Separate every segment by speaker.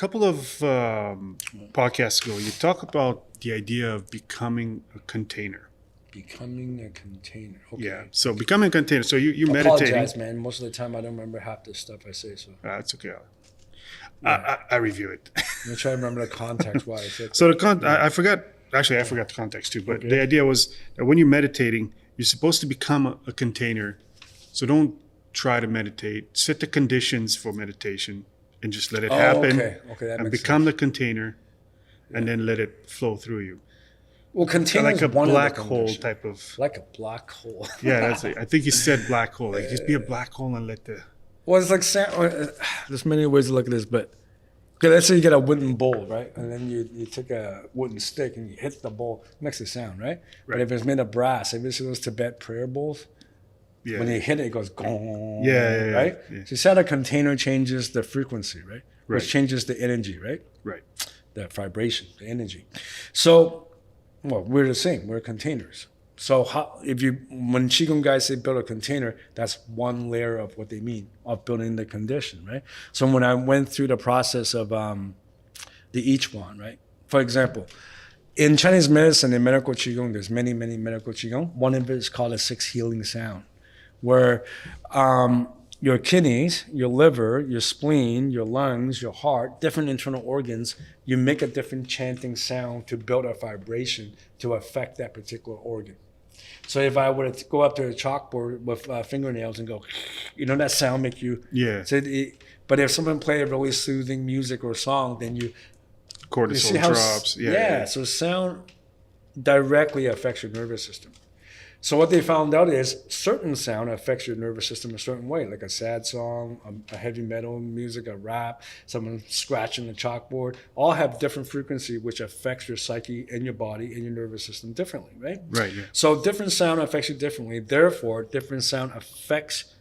Speaker 1: couple of podcasts ago, you talk about the idea of becoming a container.
Speaker 2: Becoming a container. Okay.
Speaker 1: Yeah. So becoming a container. So you
Speaker 2: I
Speaker 1: meditating.
Speaker 2: apologize, man. Most of the time, I don't remember half the stuff I say. So
Speaker 1: It's okay.
Speaker 2: Yeah.
Speaker 1: I review it.
Speaker 2: I'm trying to remember the context why I said.
Speaker 1: So I forgot. Actually, I forgot the context too. But the idea was that when you're meditating, you're supposed to become a container. So don't try to meditate. Set the conditions for meditation and just let it happen.
Speaker 2: Okay, that
Speaker 1: and
Speaker 2: makes
Speaker 1: become
Speaker 2: sense.
Speaker 1: the container, and then let it flow through you.
Speaker 2: Well, container
Speaker 1: Like
Speaker 2: is
Speaker 1: a
Speaker 2: one
Speaker 1: black
Speaker 2: of the
Speaker 1: hole
Speaker 2: conditions.
Speaker 1: type of.
Speaker 2: Like a black hole.
Speaker 1: Yeah, that's it. I think you said black hole. Like just be a black hole and let the.
Speaker 2: Well, it's like there's many ways to look at this, but okay, let's say you get a wooden bowl, right? And then you take a wooden stick and you hit the bowl, it makes a sound, right? But if it's made of brass, have you seen those Tibet prayer bowls?
Speaker 1: Yeah.
Speaker 2: When you hit it, it goes gong,
Speaker 1: Yeah,
Speaker 2: right?
Speaker 1: yeah.
Speaker 2: So you said a container changes the frequency, right?
Speaker 1: Right.
Speaker 2: Which changes the energy, right?
Speaker 1: Right.
Speaker 2: The vibration, the energy. So, well, we're the same. We're containers. So when Qigong guys say build a container, that's one layer of what they mean of building the condition, right? So when I went through the process of the Ichuan, right? For example, in Chinese medicine, in medical Qigong, there's many, many medical Qigong. One of it is called a 6 healing sound, where your kidneys, your liver, your spleen, your lungs, your heart, different internal organs, you make a different chanting sound to build a vibration to affect that particular organ. So if I were to go up to a chalkboard with fingernails and go, that sound make you...
Speaker 1: Yeah.
Speaker 2: But if someone play a really soothing music or song, then you
Speaker 1: Cortisol
Speaker 2: see how
Speaker 1: drops.
Speaker 2: So sound directly affects your nervous system. So what they found out is certain sound affects your nervous system a certain way, like a sad song, a heavy metal music, a rap, someone scratching the chalkboard, all have different frequency, which affects your psyche and your body and your nervous system differently, right?
Speaker 1: Right, yeah.
Speaker 2: So different sound affects you differently. Therefore, different sound affects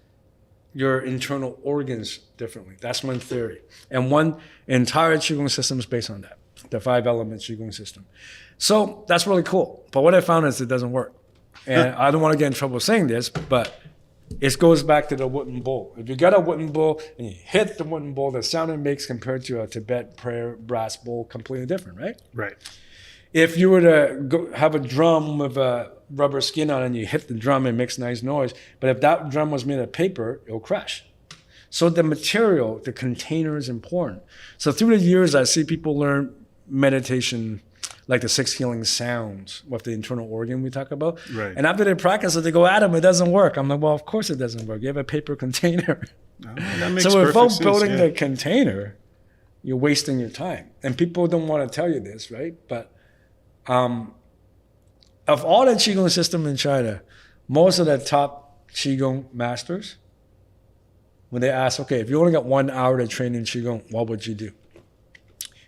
Speaker 2: your internal organs differently. That's one theory. And one entire Qigong system is based on that, the 5 element Qigong system. So that's really cool. But what I found is it doesn't work. And I don't want to get in trouble saying this, but it goes back to the wooden bowl. If you got a wooden bowl and you hit the wooden bowl, the sound it makes compared to a Tibet prayer brass bowl, completely different, right?
Speaker 1: Right.
Speaker 2: If you were to have a drum with a rubber skin on it and you hit the drum, it makes nice noise. But if that drum was made of paper, it'll crash. So the material, the container is important. So through the years, I see people learn meditation like the 6 healing sounds with the internal organ we talk about.
Speaker 1: Right.
Speaker 2: And after they practice it, they go, Adam, it doesn't work. I'm like, well, of course it doesn't work. You have a paper container.
Speaker 1: Oh, that makes
Speaker 2: So without
Speaker 1: perfect
Speaker 2: building
Speaker 1: sense,
Speaker 2: the container, you're wasting your time. And people don't want to tell you this, right? But of all the Qigong system in China, most of the top Qigong masters, when they ask, okay, if you only got 1 hour to train in Qigong, what would you do?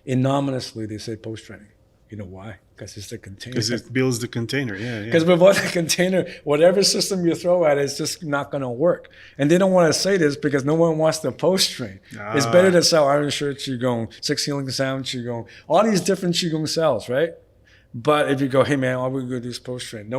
Speaker 2: Anonymously, they say post-training. You know why? Because it's the container.
Speaker 1: Because it builds the container, yeah.
Speaker 2: Because without the container, whatever system you throw at it, it's just not going to work. And they don't want to say this because no one wants to post-train. It's better to sell Iron Shirt Qigong, 6 Healing Sound Qigong, all these different Qigong cells, right? But if you go, hey man, all we're going to do is post-train,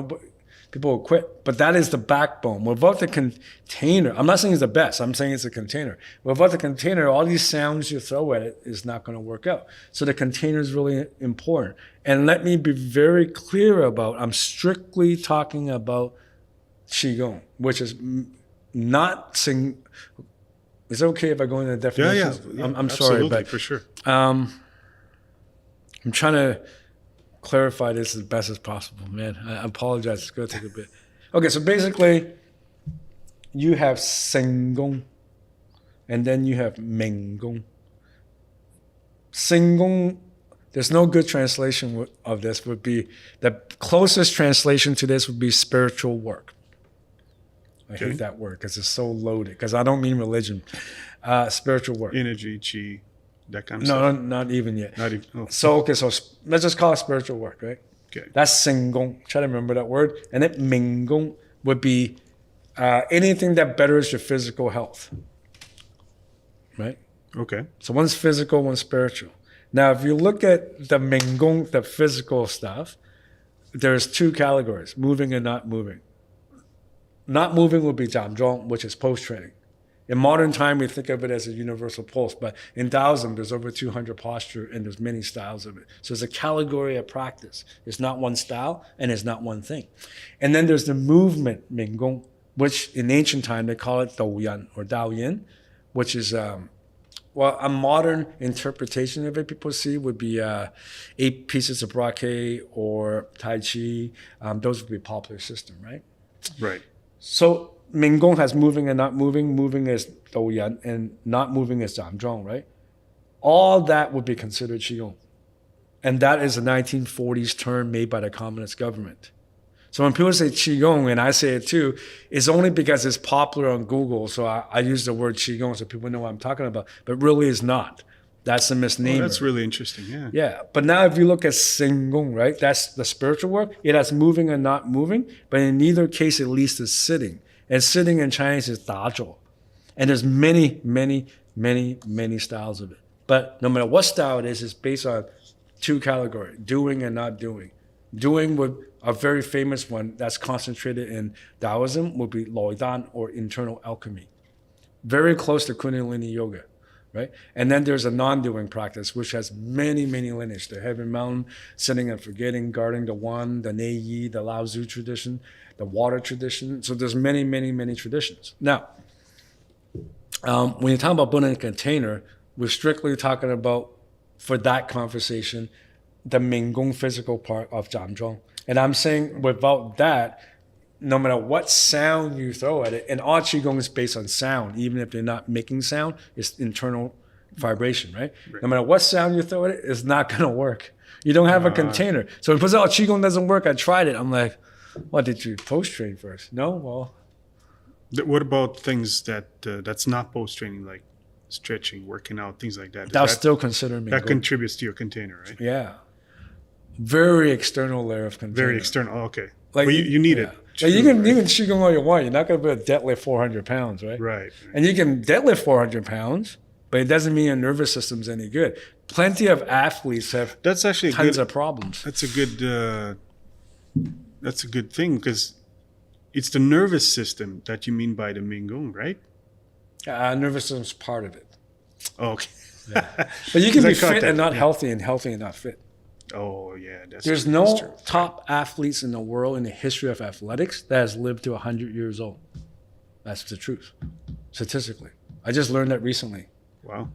Speaker 2: people will quit. But that is the backbone. Without the container, I'm not saying it's the best, I'm saying it's a container. Without the container, all these sounds you throw at it is not going to work out. So the container is really important. And let me be very clear about, I'm strictly talking about Qigong, which is not saying, is it okay if I go into the definitions?
Speaker 1: Yeah,
Speaker 2: I'm sorry, but
Speaker 1: for sure.
Speaker 2: I'm trying to clarify this as best as possible, man. I apologize. It's going to take a bit. Okay, so basically, you have Senggong, and then you have Menggong. Senggong, there's no good translation of this. Would be the closest translation to this would be spiritual work. I hate that word because it's so loaded. Because I don't mean religion. Spiritual work.
Speaker 1: Energy, chi, that kind of
Speaker 2: No,
Speaker 1: stuff.
Speaker 2: not even yet.
Speaker 1: Not even. Oh.
Speaker 2: So let's just call it spiritual work, right?
Speaker 1: Okay.
Speaker 2: That's Senggong. Try to remember that word. And then Menggong would be anything that betters your physical health, right?
Speaker 1: Okay.
Speaker 2: So one's physical, one's spiritual. Now, if you look at the Menggong, the physical stuff, there's 2 categories, moving and not moving. Not moving would be Jiamzhuang, which is post-training. In modern time, we think of it as a universal pulse, but in Taoism, there's over 200 posture and there's many styles of it. So it's a category of practice. It's not one style and it's not one thing. And then there's the movement, Minggong, which in ancient time, they call it Douyan or Daoyin, which is, a modern interpretation of it people see would be 8 pieces of brocade or Tai Chi. Those would be a popular system, right?
Speaker 1: Right.
Speaker 2: So Minggong has moving and not moving. Moving is Douyan and not moving is Zamzhong, right? All that would be considered Qigong. And that is a 1940s term made by the communist government. So when people say Qigong, and I say it too, it's only because it's popular on Google. So I use the word Qigong so people know what I'm talking about. But really it's not. That's a misnomer.
Speaker 1: Oh, that's really interesting, yeah.
Speaker 2: Yeah, but now if you look at Qigong, right, that's the spiritual work. It has moving and not moving, but in neither case, at least, is sitting. And sitting in Chinese is dazhou. And there's many, many, many, many styles of it. But no matter what style it is, it's based on 2 categories, doing and not doing. Doing would, a very famous one that's concentrated in Taoism would be Loidan or internal alchemy. Very close to Kundalini Yoga. Right? And then there's a non-doing practice, which has many, many lineages. The Heaven Mountain, sitting and forgetting, guarding the one, the Nei Yi, the Lao Tzu tradition, the water tradition. So there's many, many, many traditions. Now, when you talk about building a container, we're strictly talking about, for that conversation, the Minggong physical part of Zamzhong. And I'm saying without that, no matter what sound you throw at it, and all Qigong is based on sound, even if they're not making sound, it's internal vibration, right? No matter what sound you throw at it, it's not going to work. You don't have a container. So when people say, Qigong doesn't work, I tried it. I'm like, what, did you post-train first? No? Well.
Speaker 1: What about things that's not post-training, like stretching, working out, things like that?
Speaker 2: That's still considered Minggong.
Speaker 1: That contributes to your container, right?
Speaker 2: Yeah. Very external layer of container.
Speaker 1: Very external. Oh, okay.
Speaker 2: Like,
Speaker 1: but you need it.
Speaker 2: Like you can Qigong all you want. You're not going to be able to deadlift 400 pounds, right?
Speaker 1: Right.
Speaker 2: And you can deadlift 400 pounds, but it doesn't mean your nervous system's any good. Plenty of athletes have tons of problems.
Speaker 1: That's a good thing, because it's the nervous system that you mean by the Minggong, right?
Speaker 2: Nervous system's part of it.
Speaker 1: Oh, okay.
Speaker 2: Yeah. But you can be fit and not healthy, and healthy and not fit.
Speaker 1: Oh, yeah.
Speaker 2: There's no top athletes in the world in the history of athletics that has lived to 100 years old. That's the truth, statistically. I just learned that recently.
Speaker 1: Wow.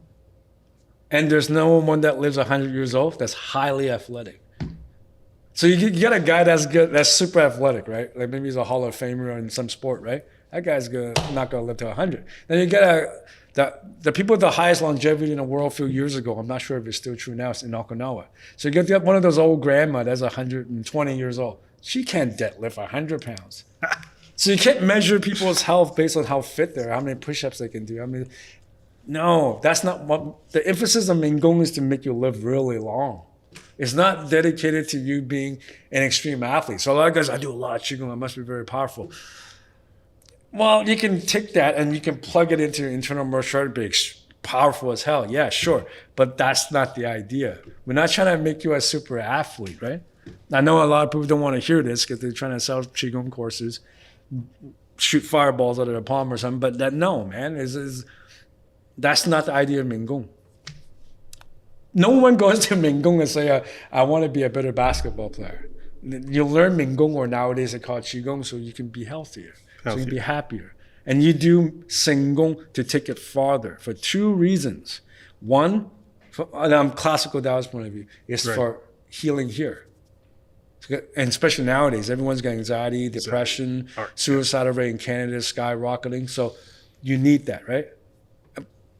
Speaker 2: And there's no one that lives 100 years old that's highly athletic. So you get a guy that's good, that's super athletic, right? Like maybe he's a Hall of Famer in some sport, right? That guy's not going to live to 100. Then you get the people with the highest longevity in the world a few years ago, I'm not sure if it's still true now, it's in Okinawa. So you get one of those old grandma that's 120 years old. She can't deadlift 100 pounds. So you can't measure people's health based on how fit they are, how many push-ups they can do. No, that's not what, the emphasis on Minggong is to make you live really long. It's not dedicated to you being an extreme athlete. So a lot of guys, I do a lot of Qigong, I must be very powerful. Well, you can take that and you can plug it into your internal martial art, be powerful as hell. Yeah, sure. But that's not the idea. We're not trying to make you a super athlete, right? I know a lot of people don't want to hear this because they're trying to sell Qigong courses, shoot fireballs out of their palm or something. But no, man, that's not the idea of Minggong. No one goes to Minggong and say, I want to be a better basketball player. You learn Minggong, or nowadays they call it Qigong, so you can be healthier. So you can be happier. And you do Qigong to take it farther for 2 reasons. One, from classical Taoist point of view, is for healing here. And especially nowadays, everyone's got anxiety, depression, suicidal rate in Canada is skyrocketing. So you need that, right?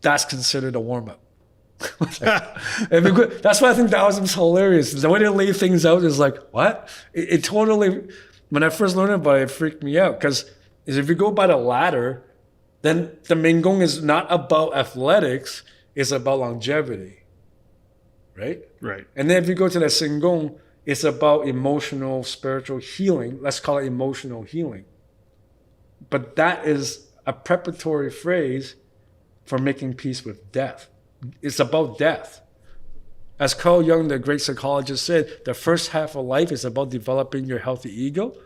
Speaker 2: That's considered a warm-up. That's why I think Taoism's hilarious. The way they lay things out is like, what? It totally, when I first learned about it freaked me out, because if you go by the ladder, then the Minggong is not about athletics, it's about longevity, right?
Speaker 1: Right.
Speaker 2: And then if you go to the Qigong, it's about emotional, spiritual healing. Let's call it emotional healing. But that is a preparatory phrase for making peace with death. It's about death. As Carl Jung, the great psychologist, said, the first half of life is about developing your healthy ego.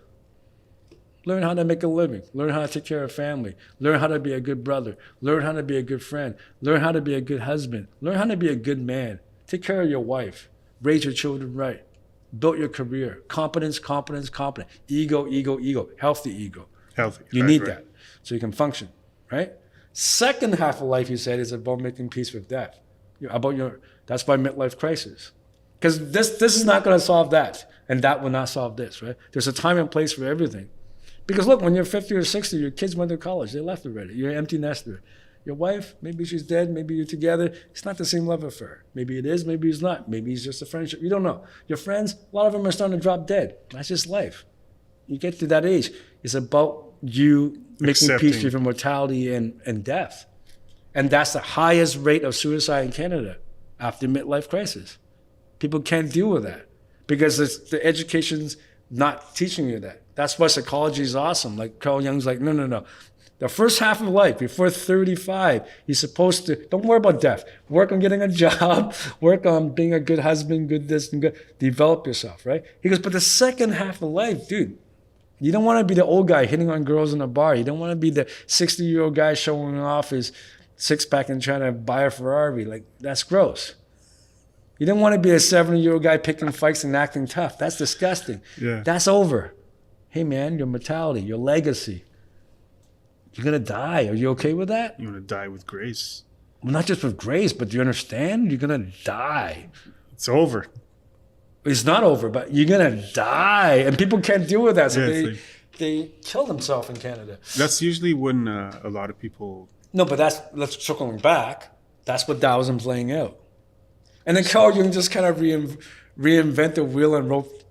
Speaker 2: Learn how to make a living. Learn how to take care of family. Learn how to be a good brother. Learn how to be a good friend. Learn how to be a good husband. Learn how to be a good man. Take care of your wife. Raise your children right. Build your career. Competence, competence, competence. Ego, ego, ego. Healthy ego.
Speaker 1: Healthy.
Speaker 2: You
Speaker 1: right,
Speaker 2: need
Speaker 1: right.
Speaker 2: that so you can function, right? Second half of life, you said, is about making peace with death. That's why midlife crisis. Because this is not going to solve that, and that will not solve this, right? There's a time and place for everything. Because look, when you're 50 or 60, your kids went to college. They left already. You're an empty nester. Your wife, maybe she's dead. Maybe you're together. It's not the same love affair. Maybe it is. Maybe it's not. Maybe it's just a friendship. You don't know. Your friends, a lot of them are starting to drop dead. That's just life. You get to that age. It's about you making peace with your mortality and death. And that's the highest rate of suicide in Canada after midlife crisis. People can't deal with that because the education's not teaching you that. That's why psychology is awesome. Like Carl Jung's like, no. The first half of life, before 35, you're supposed to, don't worry about death. Work on getting a job, work on being a good husband, good this and good, develop yourself, right? He goes, but the second half of life, dude, you don't want to be the old guy hitting on girls in a bar. You don't want to be the 60-year-old guy showing off his six-pack and trying to buy a Ferrari. Like, that's gross. You don't want to be a 70-year-old guy picking fights and acting tough. That's disgusting.
Speaker 1: Yeah.
Speaker 2: That's over. Hey, man, your mortality, your legacy. You're going to die. Are you okay with that?
Speaker 1: You want to die with grace.
Speaker 2: Well, not just with grace, but do you understand? You're going to die.
Speaker 1: It's over.
Speaker 2: It's not over, but you're going to die. And people can't deal with that. So they kill themselves in Canada.
Speaker 1: That's usually when a lot of people...
Speaker 2: No, but let's circling back. That's what Taoism's laying out. And then Carl Jung just kind of reinvented the wheel and wrote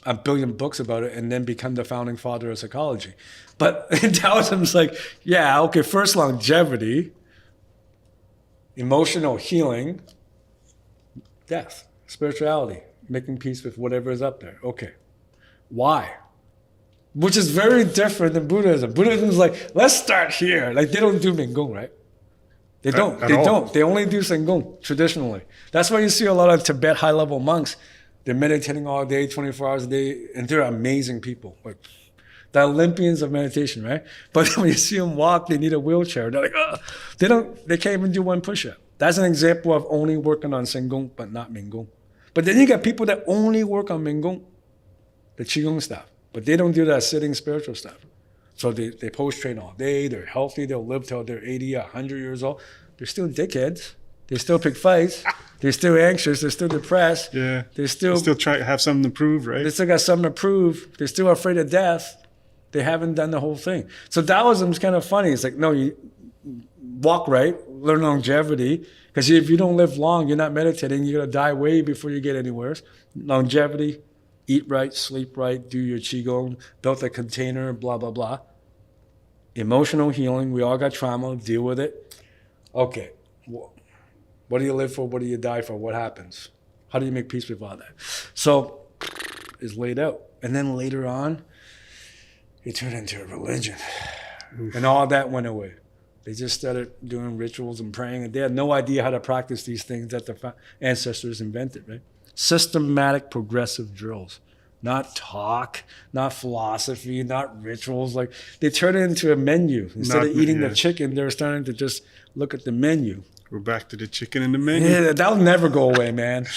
Speaker 2: a billion books about it and then become the founding father of psychology. But Taoism's like, yeah, okay, first longevity, emotional healing, death, spirituality, making peace with whatever is up there. Okay. Why? Which is very different than Buddhism. Buddhism is like, let's start here. Like, they don't do Qigong, right? They don't. They only do Qigong traditionally. That's why you see a lot of Tibet high-level monks. They're meditating all day, 24 hours a day, and they're amazing people. Like the Olympians of meditation, right? But when you see them walk, they need a wheelchair. They're like, oh, they can't even do one push-up. That's an example of only working on Qigong, but not Qigong. But then you got people that only work on Qigong, the Qigong stuff, but they don't do that sitting spiritual stuff. So they post-train all day. They're healthy. They'll live till they're 80, 100 years old. They're still dickheads. They still pick fights. They're still anxious. They're still depressed.
Speaker 1: Yeah.
Speaker 2: They still
Speaker 1: try to have something to prove, right?
Speaker 2: They still got something to prove. They're still afraid of death. They haven't done the whole thing. So Taoism's kind of funny. It's like, no, you walk right, learn longevity. Because if you don't live long, you're not meditating. You're going to die way before you get anywhere. Longevity, eat right, sleep right, do your Qigong, build a container, blah, blah, blah. Emotional healing. We all got trauma. Deal with it. Okay. What do you live for? What do you die for? What happens? How do you make peace with all that? So it's laid out. And then later on, it turned into a religion. Oof. And all that went away. They just started doing rituals and praying. And they had no idea how to practice these things that their ancestors invented, right? Systematic progressive drills. Not talk, not philosophy, not rituals. Like they turned it into a menu. Instead of eating the chicken, they're starting to just look at the menu.
Speaker 1: We're back to the chicken and the menu.
Speaker 2: Yeah, that'll never go away, man.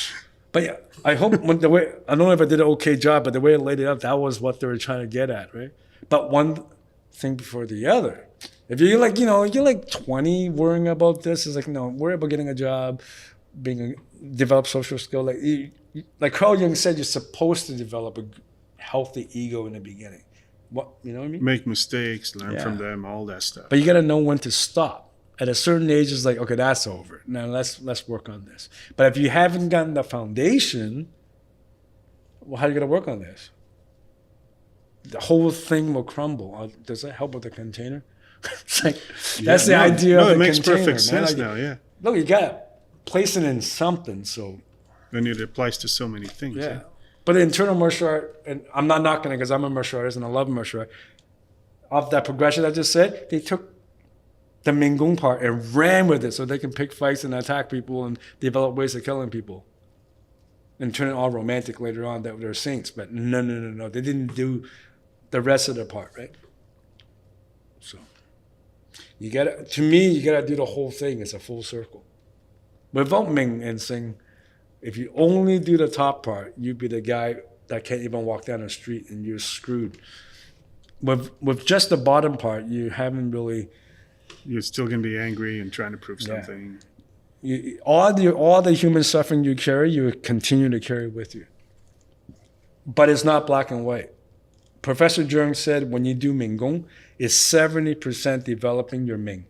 Speaker 2: But yeah, I hope I don't know if I did an okay job, but the way I laid it up, that was what they were trying to get at, right? But one thing before the other. If you're like, you're like 20 worrying about this, it's like, no, worry about getting a job, develop social skill. Like Carl Jung said, you're supposed to develop a healthy ego in the beginning. You know what I mean?
Speaker 1: Make mistakes, learn from them, all that stuff.
Speaker 2: But you got to know when to stop. At a certain age, it's like, okay, that's over. Now let's work on this. But if you haven't gotten the foundation, well, how are you going to work on this? The whole thing will crumble. Does that help with the container? It's like, that's the idea of the container. It makes perfect sense now, yeah. Look, you got to place it in something, so.
Speaker 1: And it applies to so many things.
Speaker 2: Yeah. But the internal martial art, and I'm not knocking it because I'm a martial artist and I love martial art. Of that progression I just said, they took the Qigong part and ran with it so they can pick fights and attack people and develop ways of killing people. And turn it all romantic later on that they're saints. But no. They didn't do the rest of the part, right? So you gotta do the whole thing. It's a full circle. Without Ming and Sing, if you only do the top part, you'd be the guy that can't even walk down the street and you're screwed. With just the bottom part, you haven't really.
Speaker 1: You're still going to be angry and trying to prove something.
Speaker 2: All the human suffering you carry, you continue to carry with you. But it's not black and white. Professor Gung said when you do Ming Gong, it's 70% developing your Ming,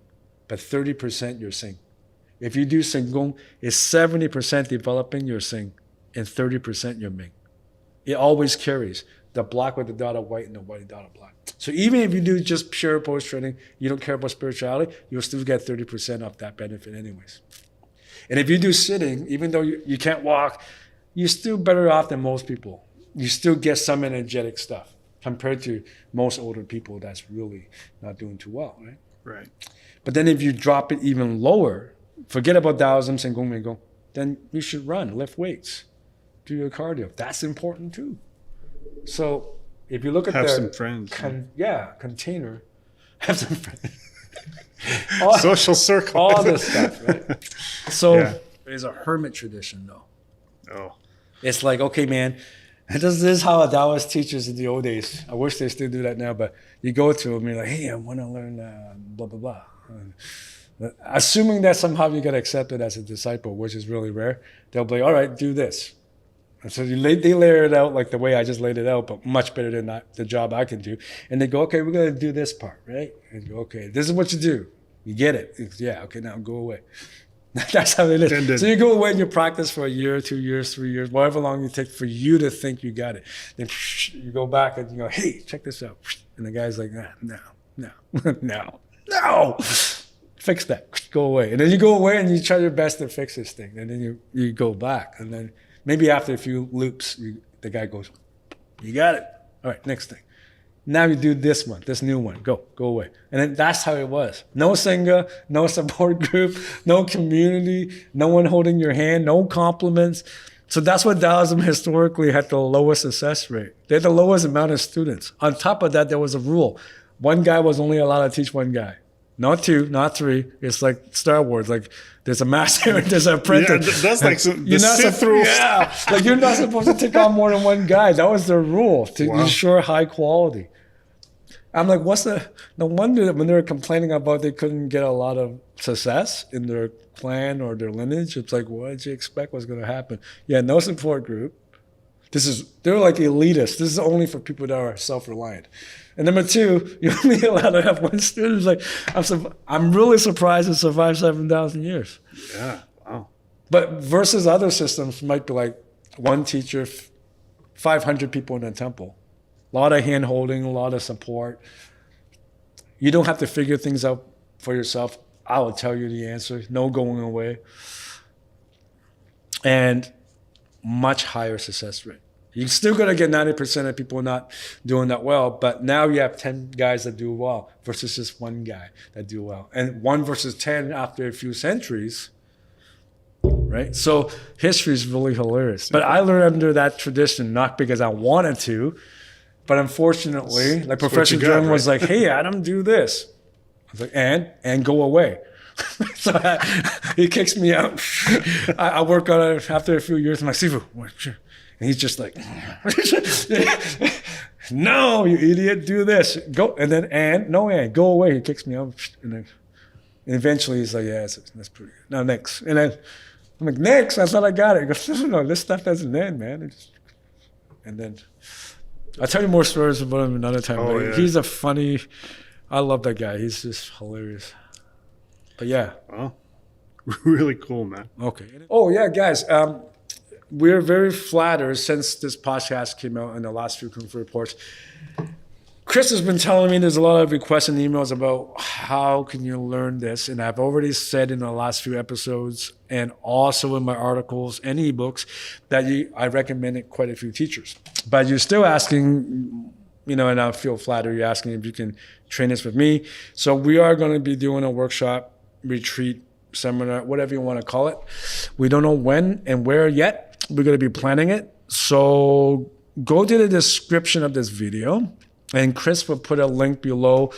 Speaker 2: but 30% your Sing. If you do Sing Gong, it's 70% developing your Sing and 30% your Ming. It always carries the black with the dot of white and the white dot of black. So even if you do just pure pose training, you don't care about spirituality, you'll still get 30% of that benefit anyways. And if you do sitting, even though you can't walk, you're still better off than most people. You still get some energetic stuff compared to most older people that's really not doing too well, right?
Speaker 1: Right.
Speaker 2: But then if you drop it even lower, forget about Taoism, Qi Gong, Ming Gong, then you should run, lift weights, do your cardio. That's important too. So if you look at
Speaker 1: have some friends.
Speaker 2: Container, have some friends.
Speaker 1: Social circle.
Speaker 2: All this stuff, right? So it's a hermit tradition though.
Speaker 1: Oh.
Speaker 2: It's like, okay, man, this is how a Taoist teaches in the old days. I wish they still do that now, but you go to them and you're like, hey, I want to learn blah, blah, blah. Assuming that somehow you get accepted as a disciple, which is really rare, they'll be like, all right, do this. And so they layer it out like the way I just laid it out, but much better than the job I can do. And they go, okay, we're going to do this part, right? And you go, okay, this is what you do. You get it. Yeah, okay, now go away. That's how it is. So you go away and you practice for a year, 2 years, 3 years, whatever long you take for you to think you got it. Then you go back and you go, hey, check this out. And the guy's like, no. Fix that. Go away. And then you go away and you try your best to fix this thing. And then you go back. And then maybe after a few loops, the guy goes, you got it. All right, next thing. Now you do this one, this new one. Go away. And then that's how it was. No Sangha, no support group, no community, no one holding your hand, no compliments. So that's what Taoism historically had the lowest success rate. They had the lowest amount of students. On top of that, there was a rule. One guy was only allowed to teach one guy. Not two, not three. It's like Star Wars. Like there's a master and there's an apprentice.
Speaker 1: Yeah, that's like the Sith rules.
Speaker 2: Yeah, like you're not supposed to take on more than one guy. That was their rule to ensure high quality. I'm like, no wonder that when they were complaining about they couldn't get a lot of success in their clan or their lineage, it's like, what did you expect was going to happen? Yeah, no support group. They're like elitist. This is only for people that are self-reliant. And number two, you're only allowed to have one student. It's like, I'm really surprised it survived 7,000 years.
Speaker 1: Yeah, wow.
Speaker 2: But versus other systems might be like one teacher, 500 people in a temple. A lot of hand-holding, a lot of support. You don't have to figure things out for yourself. I will tell you the answer. No going away. And much higher success rate. You're still going to get 90% of people not doing that well, but now you have 10 guys that do well versus just one guy that do well. And 1 versus 10 after a few centuries, right? So history is really hilarious. But I learned under that tradition, not because I wanted to, but unfortunately, like Professor Gung was like, hey, Adam, do this. I was like, and go away. So he kicks me out. I work on it after a few years. I'm like, Sifu, and he's just like, no, you idiot, do this. Go, and then, go away. He kicks me out. And eventually he's like, yeah, that's pretty good. Now, next. And then I'm like, next? I thought I got it. He goes, no, this stuff doesn't end, man. And then I'll tell you more stories about him another time.
Speaker 1: Oh,
Speaker 2: but he's I love that guy. He's just hilarious. But yeah.
Speaker 1: Wow. Really cool, man.
Speaker 2: Okay. Oh, yeah, guys. We're very flattered since this podcast came out in the last few Kung Fu reports. Chris has been telling me there's a lot of requests and emails about how can you learn this. And I've already said in the last few episodes and also in my articles and ebooks that I recommended quite a few teachers. But you're still asking, and I feel flattered you're asking if you can train this with me. So we are going to be doing a workshop, retreat, seminar, whatever you want to call it. We don't know when and where yet. We're going to be planning it. So go to the description of this video. And Chris will put a link below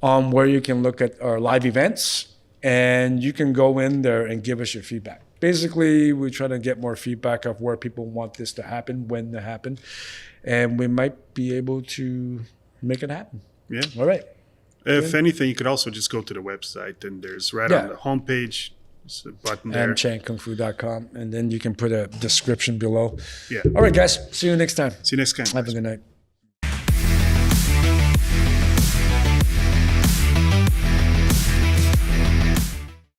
Speaker 2: where you can look at our live events, and you can go in there and give us your feedback. Basically, we try to get more feedback of where people want this to happen, when to happen, and we might be able to make it happen.
Speaker 1: Yeah.
Speaker 2: All right.
Speaker 1: If anything, you could also just go to the website, and there's on the homepage, there's a button there.
Speaker 2: AmChanKungFu.com, and then you can put a description below.
Speaker 1: Yeah.
Speaker 2: All right, guys. See you next time.
Speaker 1: See you next time.
Speaker 2: Have a good night.